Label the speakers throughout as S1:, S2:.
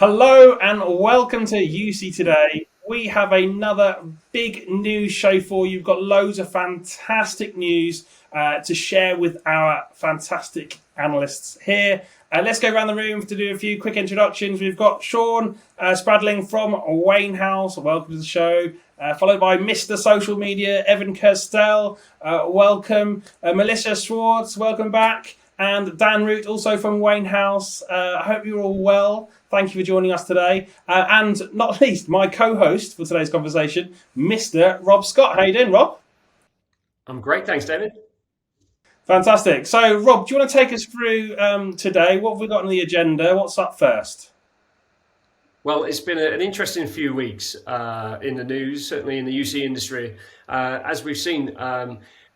S1: Hello and welcome to UC Today. We have another big news show for you. We've got loads of fantastic news to share with our fantastic analysts here. Let's go around the room to do a few quick introductions. We've got Sean Spradling from Wainhouse. Welcome to the show. Followed by Mr. Social Media, Evan Kerstel. Welcome. Melissa Swartz, welcome back. And Dan Root, also from Wainhouse. I hope you're all well. Thank you for joining us today. And not least, my co-host for today's conversation, Mr. Rob Scott. How you doing, Rob?
S2: I'm great, thanks, David.
S1: Fantastic. So, Rob, do you want to take us through today? What have we got on the agenda? What's up first?
S2: Well, it's been an interesting few weeks in the news, certainly in the UC industry. As we've seen,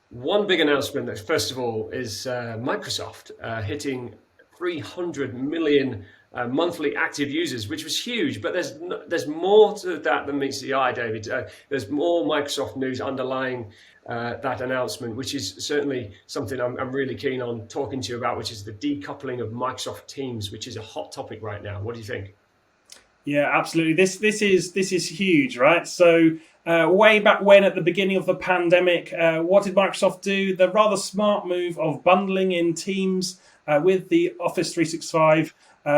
S2: one big announcement that, first of all, is Microsoft hitting 300 million monthly active users, which was huge. But there's more to that than meets the eye, David. There's more Microsoft news underlying that announcement, which is certainly something I'm really keen on talking to you about, which is the decoupling of Microsoft Teams, which is a hot topic right now. What do you think?
S1: Yeah, absolutely. This is huge, right? So way back when, at the beginning of the pandemic, what did Microsoft do? The rather smart move of bundling in Teams with the Office 365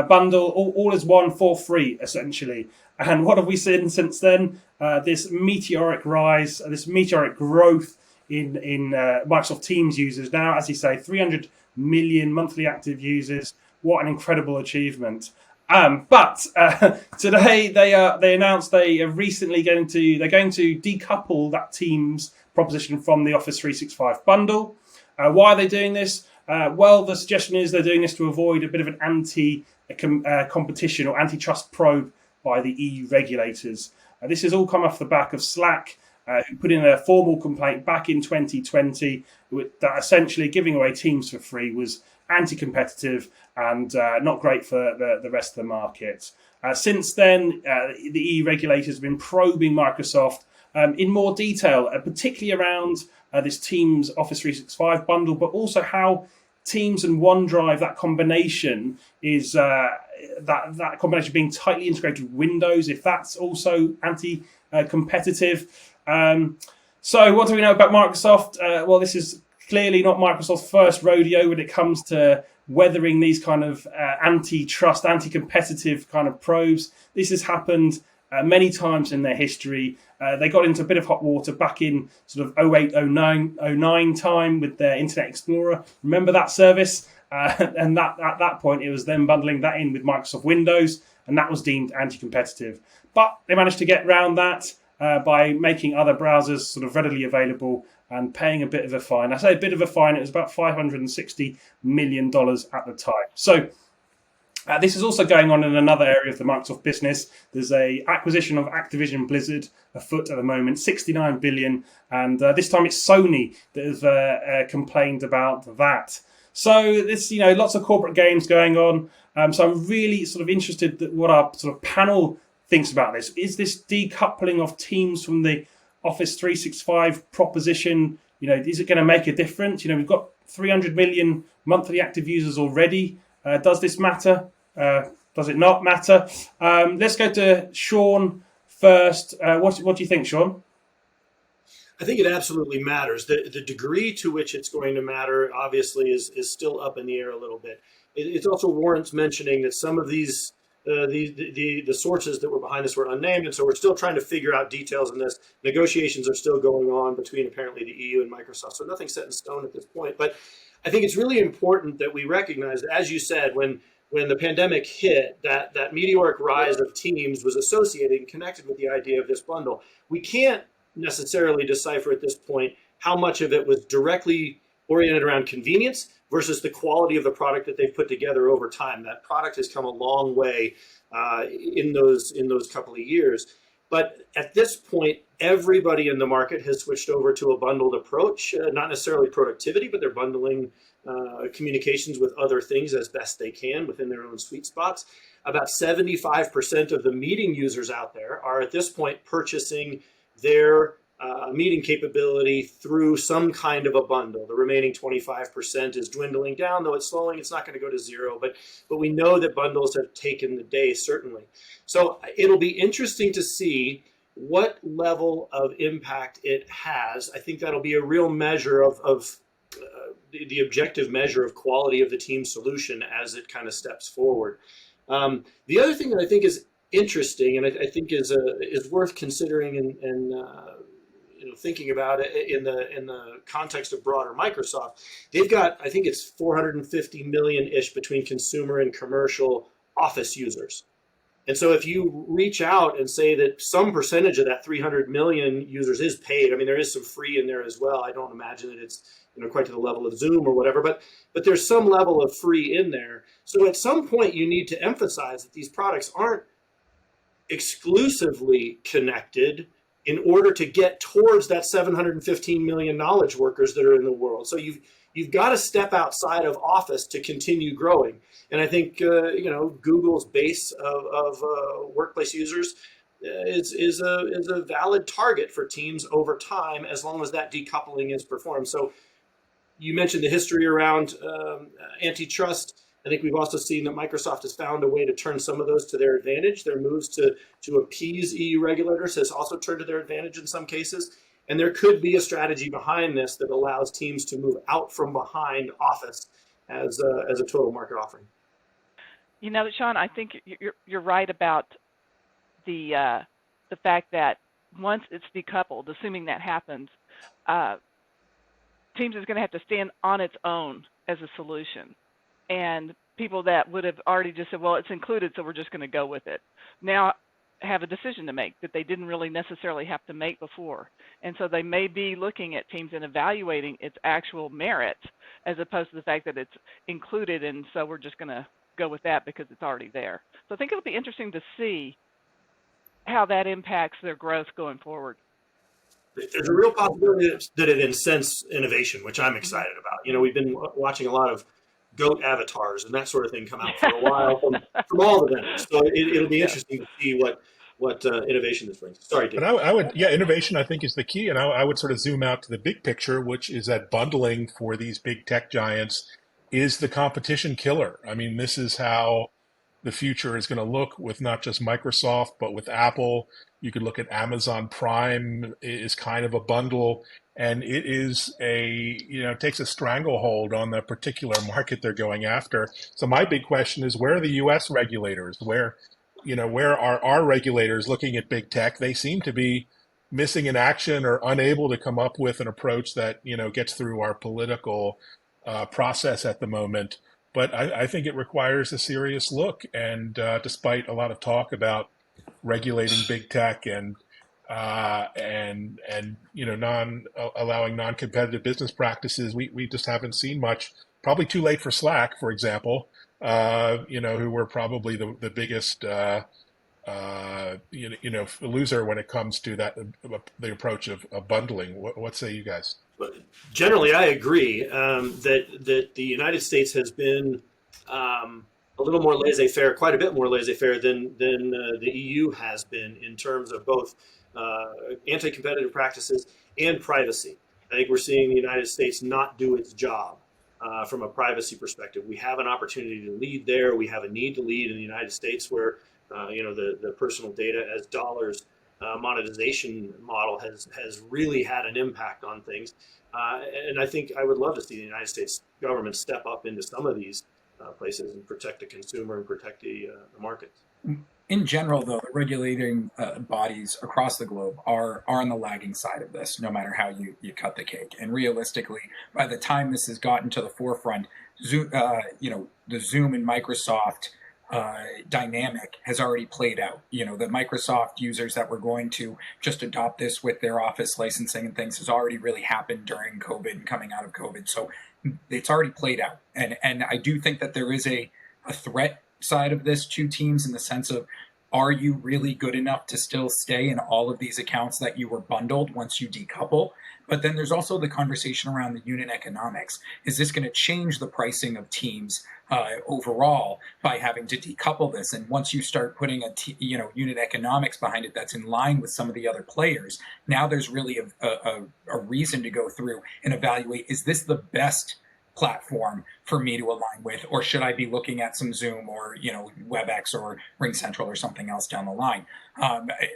S1: bundle, all as one for free, essentially. And what have we seen since then? This meteoric rise, this meteoric growth in Microsoft Teams users. Now, as you say, 300 million monthly active users. What an incredible achievement. But today they announced they're going to decouple that Teams proposition from the Office 365 bundle. Why are they doing this? Well, the suggestion is they're doing this to avoid a bit of an anti-competition or antitrust probe by the EU regulators. This has all come off the back of Slack, who put in a formal complaint back in 2020 that essentially giving away Teams for free was anti-competitive and not great for the rest of the market. Since then, the EU regulators have been probing Microsoft in more detail, particularly around this Teams Office 365 bundle, but also how Teams and OneDrive, that combination is that combination being tightly integrated with Windows, if that's also anti-competitive. So what do we know about Microsoft? Well, this is clearly not Microsoft's first rodeo when it comes to weathering these kind of antitrust, anti-competitive kind of probes. This has happened many times in their history. They got into a bit of hot water back in sort of 08, 09 time with their Internet Explorer. Remember that service? And at that point, it was them bundling that in with Microsoft Windows, and that was deemed anti-competitive. But they managed to get around that by making other browsers sort of readily available and paying a bit of a fine. I say a bit of a fine, it was about $560 million at the time. So this is also going on in another area of the Microsoft business. There's a acquisition of Activision Blizzard afoot at the moment, $69 billion. And this time it's Sony that has complained about that. So this, lots of corporate games going on. So I'm really sort of interested that what our sort of panel thinks about this. Is this decoupling of Teams from the Office 365 proposition, is it going to make a difference? We've got 300 million monthly active users already. Does this matter? Does it not matter? Let's go to Sean first. What do you think, Sean?
S3: I think it absolutely matters. The degree to which it's going to matter, obviously, is still up in the air a little bit. It also warrants mentioning that some of these the sources that were behind this were unnamed, and so we're still trying to figure out details in this. Negotiations are still going on between apparently the EU and Microsoft, so nothing's set in stone at this point. But I think it's really important that we recognize that, as you said, when the pandemic hit, that meteoric rise of Teams was associated and connected with the idea of this bundle. We can't necessarily decipher at this point how much of it was directly oriented around convenience versus the quality of the product that they've put together over time. That product has come a long way in those couple of years. But at this point, everybody in the market has switched over to a bundled approach, not necessarily productivity, but they're bundling communications with other things as best they can within their own sweet spots. About 75% of the meeting users out there are at this point purchasing their meeting capability through some kind of a bundle. The remaining 25% is dwindling down, though it's slowing. It's not going to go to zero, but we know that bundles have taken the day, certainly. So it'll be interesting to see what level of impact it has. I think that'll be a real measure of the objective measure of quality of the team solution as it kind of steps forward. The other thing that I think is interesting, and I think is worth considering and thinking about it in the context of broader Microsoft, they've got, I think it's 450 million-ish between consumer and commercial Office users. And so if you reach out and say that some percentage of that 300 million users is paid, I mean, there is some free in there as well. I don't imagine that it's quite to the level of Zoom or whatever, but there's some level of free in there. So at some point you need to emphasize that these products aren't exclusively connected in order to get towards that 715 million knowledge workers that are in the world. So you've got to step outside of Office to continue growing. And I think Google's base of workplace users is a valid target for teams over time, as long as that decoupling is performed. So you mentioned the history around antitrust. I think we've also seen that Microsoft has found a way to turn some of those to their advantage. Their moves to appease EU regulators has also turned to their advantage in some cases. And there could be a strategy behind this that allows teams to move out from behind Office as a total market offering.
S4: Sean, I think you're right about the fact that once it's decoupled, assuming that happens, Teams is going to have to stand on its own as a solution. And people that would have already just said, well, it's included, so we're just going to go with it, now have a decision to make that they didn't really necessarily have to make before. And so they may be looking at Teams and evaluating its actual merits as opposed to the fact that it's included, and so we're just going to go with that because it's already there. So I think it'll be interesting to see how that impacts their growth going forward.
S3: There's a real possibility that it incents innovation, which I'm excited about. We've been watching a lot of goat avatars and that sort of thing come out for a while from all the vendors. So it'll be interesting to see what innovation this brings. Sorry, Dave.
S5: But innovation I think is the key, and I would sort of zoom out to the big picture, which is that bundling for these big tech giants is the competition killer. I mean, this is how the future is going to look with not just Microsoft, but with Apple. You could look at Amazon Prime is kind of a bundle, and it is takes a stranglehold on the particular market they're going after. So my big question is, where are the U.S. regulators? Where are our regulators looking at big tech? They seem to be missing in action or unable to come up with an approach that, gets through our political process at the moment. But I think it requires a serious look. And despite a lot of talk about regulating big tech and allowing non-competitive business practices, we just haven't seen much. Probably too late for Slack, for example. Who were probably the biggest loser when it comes to the approach of bundling. What say you guys?
S3: Generally, I agree that the United States has been a little more laissez-faire, quite a bit more laissez-faire than the EU has been in terms of both anti-competitive practices and privacy. I think we're seeing the United States not do its job from a privacy perspective. We have an opportunity to lead there. We have a need to lead in the United States, where the personal data as dollars monetization model has really had an impact on things. And I think I would love to see the United States government step up into some of these places and protect the consumer and protect the markets.
S6: In general, though, the regulating bodies across the globe are on the lagging side of this, no matter how you cut the cake. And realistically, by the time this has gotten to the forefront, Zoom, the Zoom and Microsoft dynamic has already played out. The Microsoft users that were going to just adopt this with their Office licensing and things has already really happened during COVID and coming out of COVID. So it's already played out. And I do think that there is a threat side of this to Teams in the sense of are you really good enough to still stay in all of these accounts that you were bundled once you decouple? But then there's also the conversation around the unit economics. Is this going to change the pricing of teams overall by having to decouple this? And once you start putting unit economics behind it that's in line with some of the other players, now there's really a reason to go through and evaluate, is this the best platform for me to align with, or should I be looking at some Zoom or WebEx or RingCentral or something else down the line?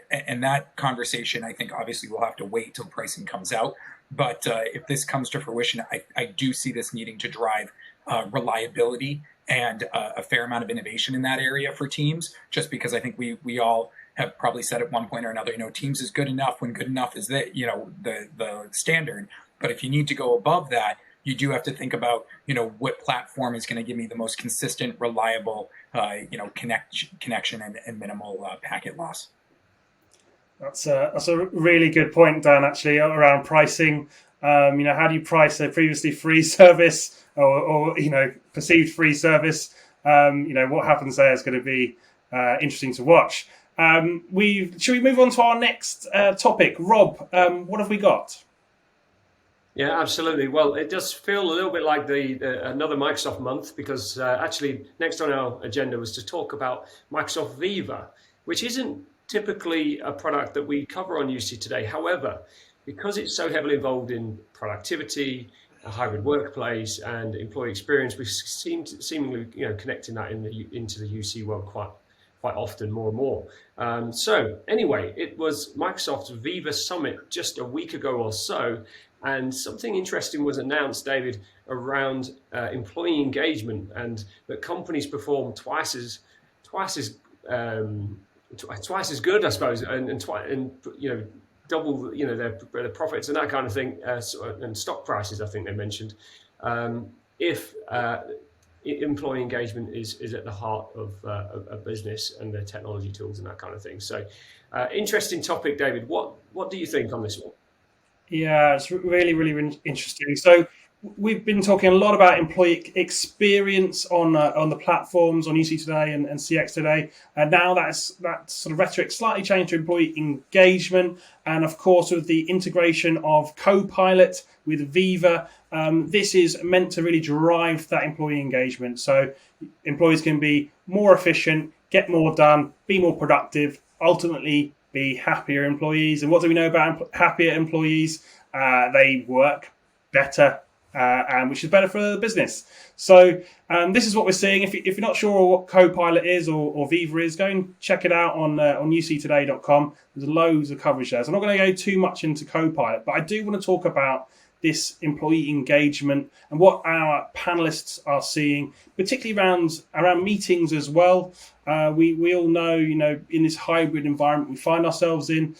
S6: And that conversation, I think, obviously we'll have to wait till pricing comes out. But if this comes to fruition, I do see this needing to drive reliability and a fair amount of innovation in that area for teams. Just because I think we all have probably said at one point or another, Teams is good enough when good enough is the standard. But if you need to go above that, you do have to think about, what platform is going to give me the most consistent, reliable, connection and minimal packet loss.
S1: That's a really good point, Dan, actually, around pricing. How do you price a previously free service or perceived free service? What happens there is going to be interesting to watch. Should we move on to our next topic? Rob, what have we got?
S2: Yeah, absolutely. Well, it does feel a little bit like another Microsoft month, because actually next on our agenda was to talk about Microsoft Viva, which isn't typically a product that we cover on UC Today. However, because it's so heavily involved in productivity, a hybrid workplace, and employee experience, we seemingly connecting that into the UC world quite often, more and more. So anyway, it was Microsoft's Viva Summit just a week ago or so. And something interesting was announced, David, around employee engagement, and that companies perform twice as good, I suppose, and double their profits and that kind of thing, and stock prices, I think they mentioned, if employee engagement is at the heart of a business and their technology tools and that kind of thing. So, interesting topic, David. What do you think on this one?
S1: Yeah, it's really, really interesting. So we've been talking a lot about employee experience on the platforms on UC Today and CX Today, and now that sort of rhetoric slightly changed to employee engagement, and of course with the integration of Copilot with Viva, this is meant to really drive that employee engagement. So employees can be more efficient, get more done, be more productive, ultimately be happier employees. And what do we know about happier employees? They work better, and which is better for the business. So this is what we're seeing. If you're not sure what Copilot is or Viva is, go and check it out on uctoday.com. There's loads of coverage there. So I'm not going to go too much into Copilot, but I do want to talk about this employee engagement and what our panelists are seeing, particularly around meetings as well. We all know, in this hybrid environment we find ourselves in,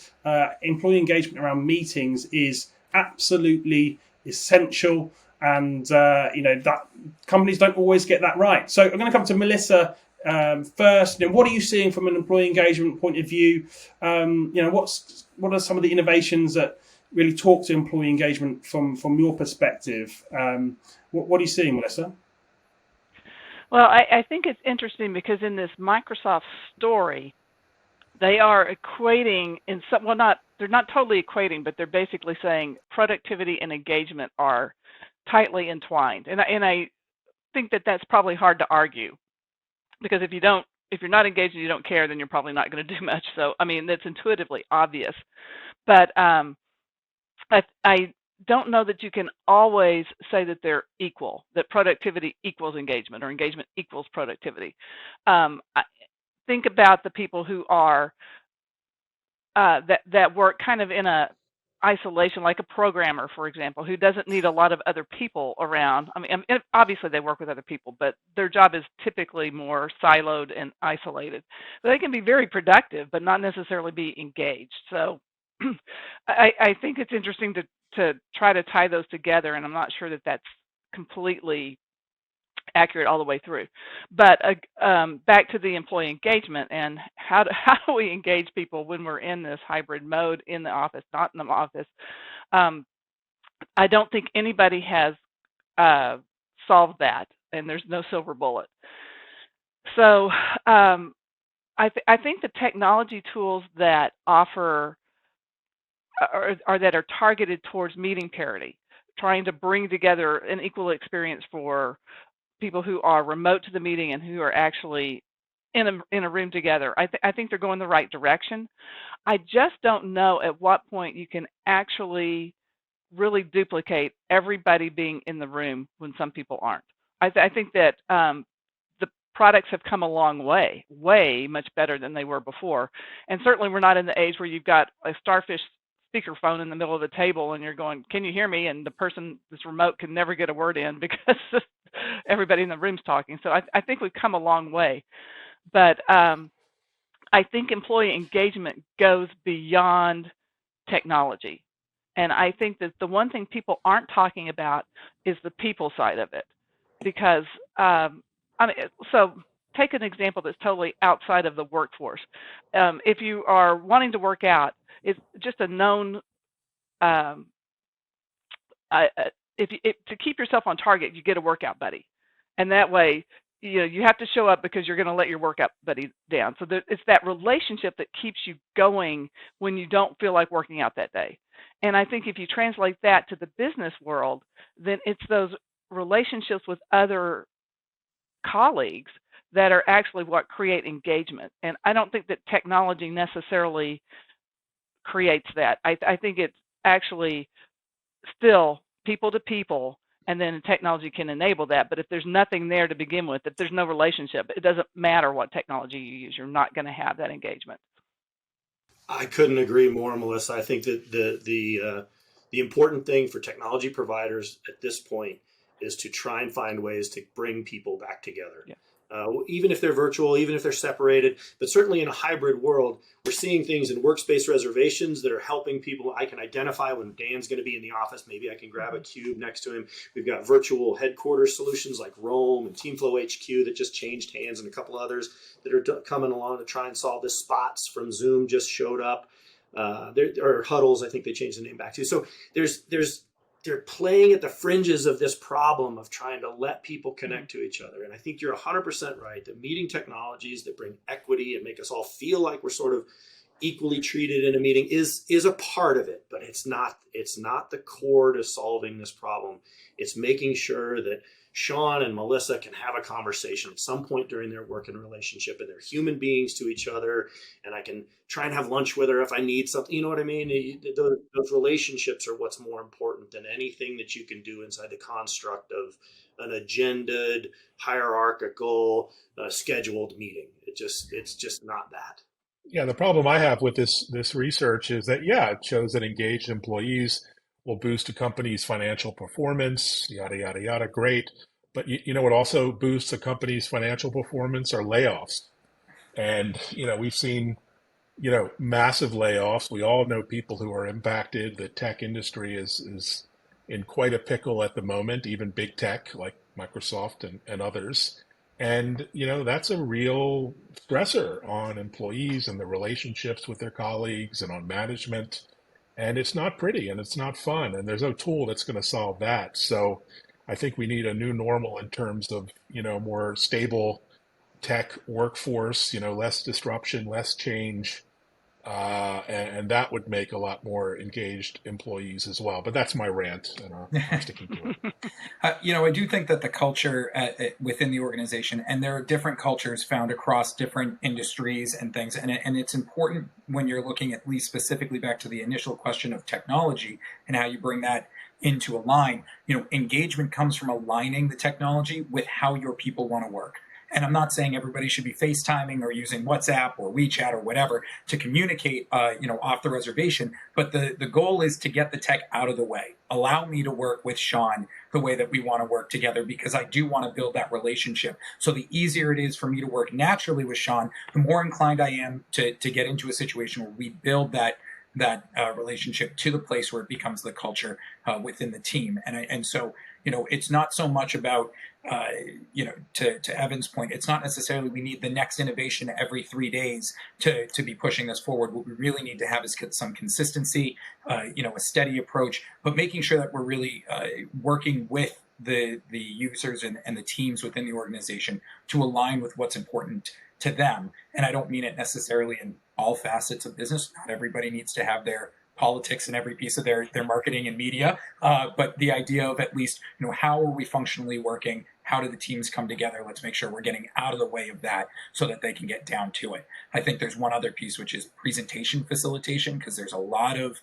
S1: employee engagement around meetings is absolutely essential, and that companies don't always get that right. So I'm going to come to Melissa first. What are you seeing from an employee engagement point of view? What are some of the innovations that really talk to employee engagement from your perspective? What are you seeing, Melissa?
S4: Well, I think it's interesting because in this Microsoft story, they are equating they're not totally equating, but they're basically saying productivity and engagement are tightly entwined. And I think that that's probably hard to argue, because if you're not engaged and you don't care, then you're probably not going to do much. So, that's intuitively obvious. But I don't know that you can always say that they're equal, that productivity equals engagement or engagement equals productivity. Think about the people who are that work kind of in a isolation, like a programmer, for example, who doesn't need a lot of other people around. Obviously they work with other people, but their job is typically more siloed and isolated. But they can be very productive, but not necessarily be engaged. So I think it's interesting to try to tie those together, and I'm not sure that that's completely accurate all the way through. But back to the employee engagement and how do we engage people when we're in this hybrid mode, in the office, not in the office. I don't think anybody has solved that, and there's no silver bullet. So I think the technology tools that offer or that are targeted towards meeting parity, trying to bring together an equal experience for people who are remote to the meeting and who are actually in a room together. I think they're going the right direction. I just don't know at what point you can actually really duplicate everybody being in the room when some people aren't. I think that the products have come a long way, way much better than they were before. And certainly we're not in the age where you've got a starfish speakerphone in the middle of the table and you're going, can you hear me? And the person that's remote can never get a word in because everybody in the room's talking. So I think we've come a long way. But I think employee engagement goes beyond technology. And I think that the one thing people aren't talking about is the people side of it. Because, so take an example that's totally outside of the workforce. If you are wanting to work out, it's just a known, to keep yourself on target, you get a workout buddy. And that way, you have to show up because you're going to let your workout buddy down. So it's that relationship that keeps you going when you don't feel like working out that day. And I think if you translate that to the business world, then it's those relationships with other colleagues that are actually what create engagement. And I don't think that technology necessarily creates that. I think it's actually still people to people, and then technology can enable that. But if there's nothing there to begin with, if there's no relationship, it doesn't matter what technology you use, you're not going to have that engagement.
S3: I couldn't agree more, Melissa. I think that the important thing for technology providers at this point is to try and find ways to bring people back together.
S4: Yeah.
S3: Even if they're virtual, even if they're separated, but certainly in a hybrid world, we're seeing things in workspace reservations that are helping people. I can identify when Dan's going to be in the office. Maybe I can grab a cube next to him. We've got virtual headquarters solutions like Roam and TeamFlow HQ that just changed hands, and a couple others that are coming along to try and solve this. Spots from Zoom just showed up. Or Huddles, I think they changed the name back to. So they're playing at the fringes of this problem of trying to let people connect to each other. And I think you're 100% right that meeting technologies that bring equity and make us all feel like we're sort of equally treated in a meeting is a part of it, but it's not the core to solving this problem. It's making sure that Sean and Melissa can have a conversation at some point during their working relationship, and they're human beings to each other, and I can try and have lunch with her if I need something. You know what I mean? Those relationships are what's more important than anything that you can do inside the construct of an agendaed, hierarchical, scheduled meeting. It's just not that.
S5: Yeah, the problem I have with this research is that, yeah, it shows that engaged employees will boost a company's financial performance, yada, yada, yada, great. But you know what also boosts a company's financial performance are layoffs. And, we've seen, massive layoffs. We all know people who are impacted. The tech industry is in quite a pickle at the moment, even big tech like Microsoft and others. And, that's a real stressor on employees and the relationships with their colleagues and on management. And it's not pretty and it's not fun. And there's no tool that's going to solve that. So I think we need a new normal in terms of, more stable tech workforce, less disruption, less change. And that would make a lot more engaged employees as well. But that's my rant, and I'm sticking to it.
S6: I do think that the culture within the organization, and there are different cultures found across different industries and things, and it's important when you're looking at least specifically back to the initial question of technology and how you bring that into a line. Engagement comes from aligning the technology with how your people want to work. And I'm not saying everybody should be FaceTiming or using WhatsApp or WeChat or whatever to communicate, off the reservation. But the goal is to get the tech out of the way. Allow me to work with Sean the way that we want to work together, because I do want to build that relationship. So the easier it is for me to work naturally with Sean, the more inclined I am to get into a situation where we build that relationship to the place where it becomes the culture within the team. And so, it's not so much about, to Evan's point, it's not necessarily we need the next innovation every 3 days to be pushing this forward. What we really need to have is some consistency, a steady approach, but making sure that we're really working with the users and the teams within the organization to align with what's important to them. And I don't mean it necessarily in all facets of business. Not everybody needs to have their politics in every piece of their marketing and media. But the idea of at least, how are we functionally working? How do the teams come together? Let's make sure we're getting out of the way of that so that they can get down to it. I think there's one other piece, which is presentation facilitation, because there's a lot of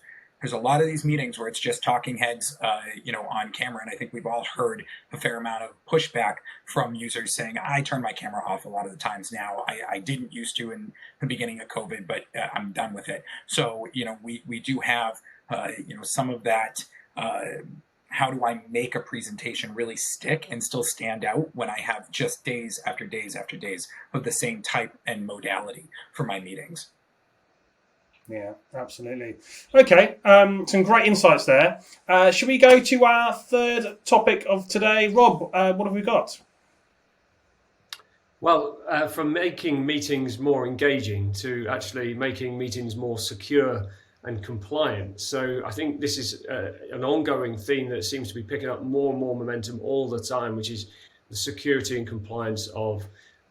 S6: these meetings where it's just talking heads, on camera. And I think we've all heard a fair amount of pushback from users saying, I turn my camera off a lot of the times now. I didn't used to in the beginning of COVID, but I'm done with it. So, we do have, some of that. How do I make a presentation really stick and still stand out when I have just days after days after days of the same type and modality for my meetings?
S1: Yeah, absolutely. Okay, some great insights there. Should we go to our third topic of today? Rob, what have we got?
S2: Well, from making meetings more engaging to actually making meetings more secure and compliant. So I think this is an ongoing theme that seems to be picking up more and more momentum all the time, which is the security and compliance of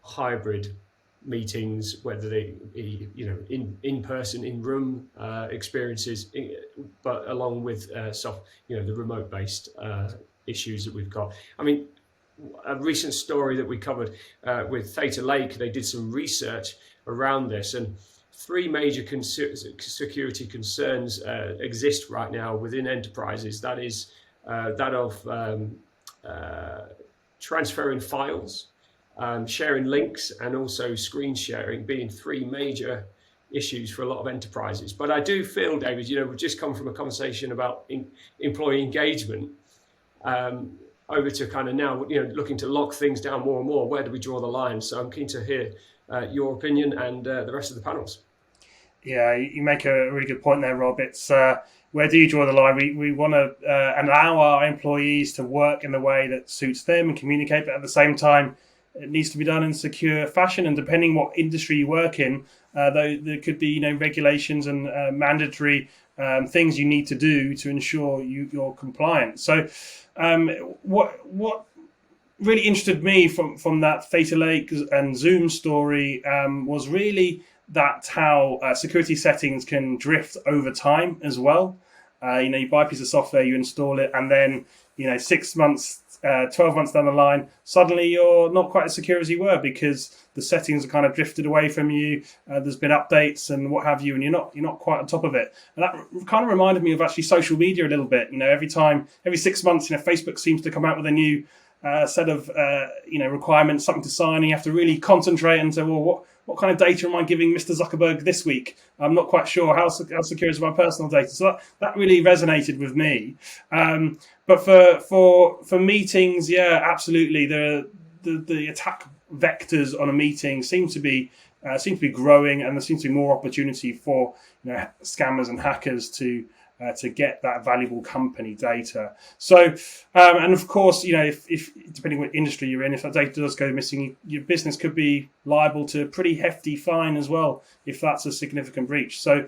S2: hybrid meetings, whether they be in person, in room experiences, but along with the remote based issues that we've got. I mean, a recent story that we covered with Theta Lake, they did some research around this, and three major security concerns exist right now within enterprises. That is that of transferring files, sharing links, and also screen sharing being three major issues for a lot of enterprises. But I do feel, David, we've just come from a conversation about employee engagement over to kind of now, looking to lock things down more and more. Where do we draw the line? So I'm keen to hear your opinion and the rest of the panels.
S1: Yeah, you make a really good point there, Rob. It's where do you draw the line? We want to allow our employees to work in the way that suits them and communicate, but at the same time, it needs to be done in secure fashion. And depending what industry you work in, there could be regulations and mandatory things you need to do to ensure you're compliant. So, what really interested me from that Theta Lake and Zoom story was really that how security settings can drift over time as well. You buy a piece of software, you install it, and then 6 months, 12 months down the line, suddenly you're not quite as secure as you were because the settings are kind of drifted away from you. There's been updates and what have you, and you're not quite on top of it. And that kind of reminded me of actually social media a little bit. Every 6 months, Facebook seems to come out with a new set of requirements, something to sign. And you have to really concentrate and say, well, what kind of data am I giving Mr. Zuckerberg this week? I'm not quite sure how secure is my personal data. So that really resonated with me. But for meetings, yeah, absolutely. The attack vectors on a meeting seem to be growing, and there seems to be more opportunity for scammers and hackers to get that valuable company data. So, and of course, if depending what industry you're in, if that data does go missing, your business could be liable to a pretty hefty fine as well, if that's a significant breach. So,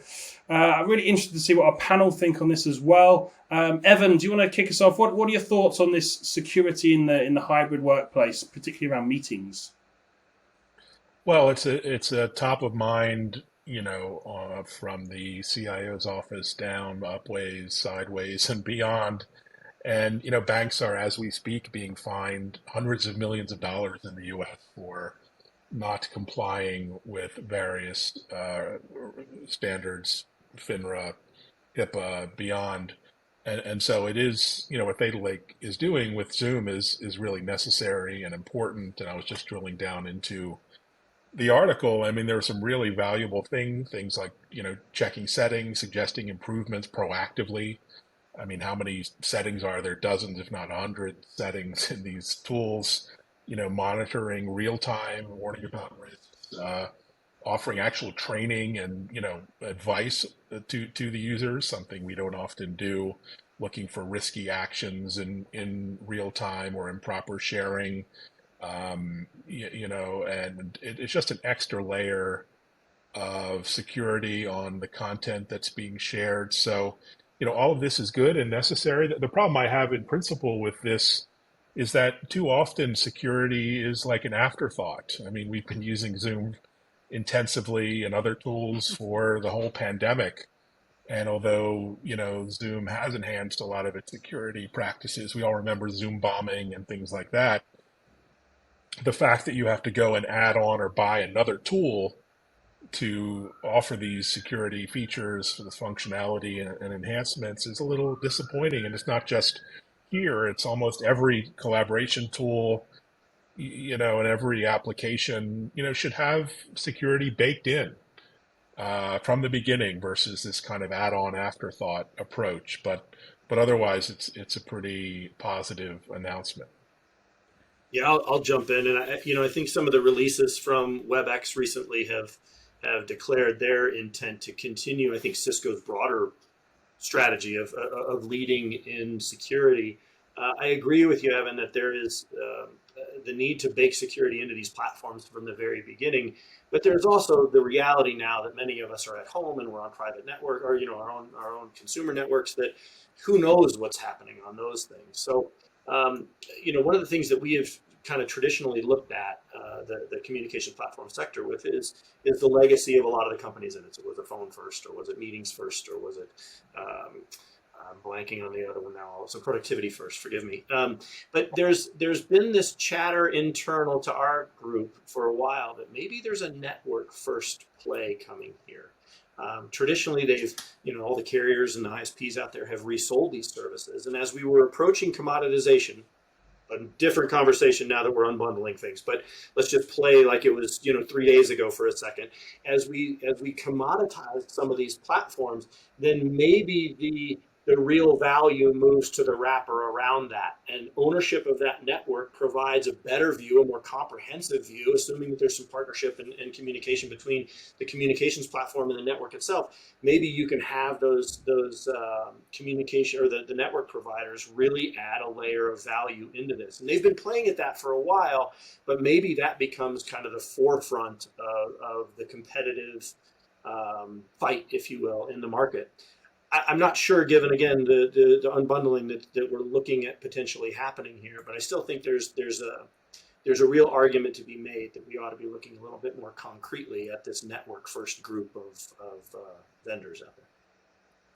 S1: I'm really interested to see what our panel think on this as well. Evan, do you want to kick us off? What are your thoughts on this security in the hybrid workplace, particularly around meetings?
S5: Well, it's a top of mind, from the CIO's office down, upways, sideways, and beyond. And, banks are, as we speak, being fined hundreds of millions of dollars in the U.S. for not complying with various standards, FINRA, HIPAA, beyond. And so it is, what Theta Lake is doing with Zoom is really necessary and important. And I was just drilling down into the article. I mean, there are some really valuable things like, checking settings, suggesting improvements proactively. I mean, how many settings are there? Dozens, if not 100 settings in these tools, monitoring real time, warning about risks, offering actual training and, advice to the users, something we don't often do, looking for risky actions in real time or improper sharing. And it's just an extra layer of security on the content that's being shared. So, all of this is good and necessary. The problem I have in principle with this is that too often security is like an afterthought. I mean, we've been using Zoom intensively and other tools for the whole pandemic. And although, Zoom has enhanced a lot of its security practices, we all remember Zoom bombing and things like that. The fact that you have to go and add on or buy another tool to offer these security features for the functionality and enhancements is a little disappointing. And it's not just here, it's almost every collaboration tool, and every application, should have security baked in from the beginning versus this kind of add-on afterthought approach. But otherwise, it's a pretty positive announcement.
S3: Yeah, I'll jump in, and I think some of the releases from WebEx recently have declared their intent to continue. I think Cisco's broader strategy of leading in security. I agree with you, Evan, that there is the need to bake security into these platforms from the very beginning. But there's also the reality now that many of us are at home and we're on private network or our own consumer networks, that who knows what's happening on those things. So one of the things that we have kind of traditionally looked at the communication platform sector with is the legacy of a lot of the companies in it. So was it phone first, or was it meetings first, or was it I'm blanking on the other one now. So productivity first, forgive me. But there's been this chatter internal to our group for a while that maybe there's a network first play coming here. Traditionally, they've, all the carriers and the ISPs out there have resold these services. And as we were approaching commoditization, a different conversation now that we're unbundling things, but let's just play like it was, 3 days ago for a second. As we commoditize some of these platforms, then maybe the real value moves to the wrapper around that, and ownership of that network provides a better view, a more comprehensive view, assuming that there's some partnership and communication between the communications platform and the network itself. Maybe you can have those communication or the network providers really add a layer of value into this, and they've been playing at that for a while, but maybe that becomes kind of the forefront of the competitive fight, if you will, in the market. I'm not sure, given again the unbundling that we're looking at potentially happening here, but I still think there's a real argument to be made that we ought to be looking a little bit more concretely at this network first group of vendors out there.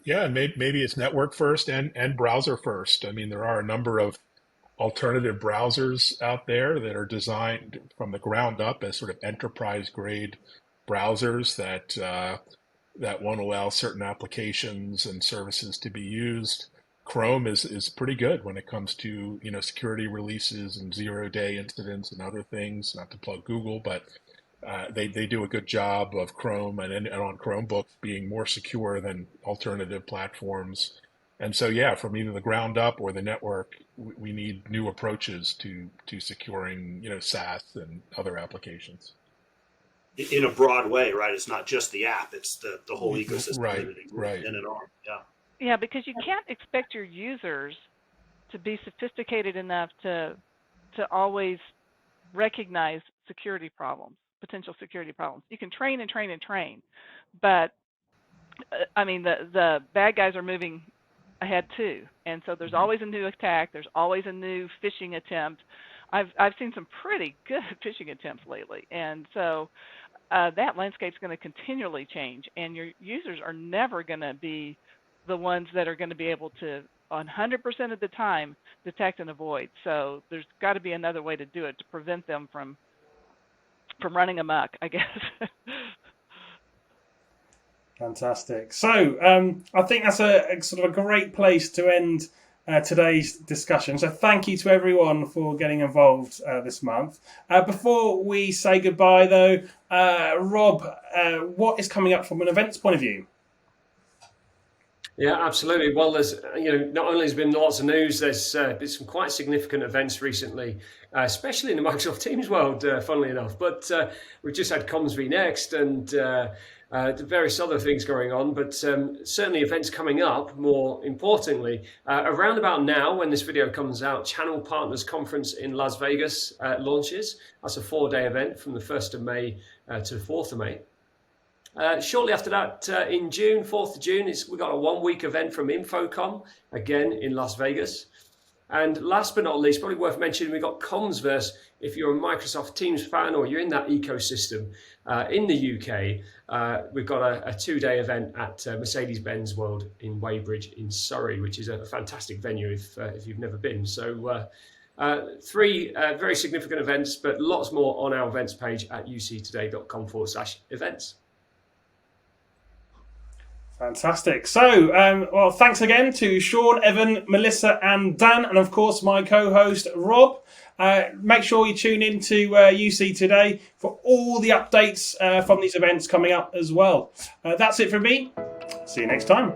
S5: Yeah, and maybe it's network first and browser first. I mean, there are a number of alternative browsers out there that are designed from the ground up as sort of enterprise grade browsers that won't allow certain applications and services to be used. Chrome is pretty good when it comes to security releases and 0-day incidents and other things. Not to plug Google, but they do a good job of Chrome and on Chromebooks being more secure than alternative platforms. And so, yeah, from either the ground up or the network, we need new approaches to securing SaaS and other applications.
S3: In a broad way, right? It's not just the app; it's the whole ecosystem.
S5: Right.
S3: In and on. Yeah.
S4: Yeah, because you can't expect your users to be sophisticated enough to always recognize security problems, potential security problems. You can train and train and train, but I mean the bad guys are moving ahead too, and so there's always a new attack. There's always a new phishing attempt. I've seen some pretty good phishing attempts lately, and so that landscape's going to continually change, and your users are never going to be the ones that are going to be able to 100% of the time detect and avoid. So there's got to be another way to do it to prevent them from running amok, I guess.
S1: Fantastic. So I think that's a sort of a great place to end today's discussion. So thank you to everyone for getting involved this month. Before we say goodbye, though, Rob, what is coming up from an events point of view?
S2: Yeah, absolutely. Well, there's not only has been lots of news, there's been some quite significant events recently, especially in the Microsoft Teams world, funnily enough. But we've just had CommsV Next and various other things going on, but certainly events coming up. More importantly, around about now, when this video comes out, Channel Partners Conference in Las Vegas launches. That's a 4-day event from the 1st of May to the 4th of May. Shortly after that, in June, 4th of June, we've got a 1-week event from Infocom, again in Las Vegas. And last but not least, probably worth mentioning, we've got Commsverse. If you're a Microsoft Teams fan or you're in that ecosystem in the UK, we've got a 2-day event at Mercedes-Benz World in Weybridge in Surrey, which is a fantastic venue if you've never been. So 3 very significant events, but lots more on our events page at uctoday.com/events.
S1: Fantastic. So, well, thanks again to Sean, Evan, Melissa, and Dan, and of course my co-host Rob. Make sure you tune in to UC Today for all the updates from these events coming up as well. That's it from me. See you next time.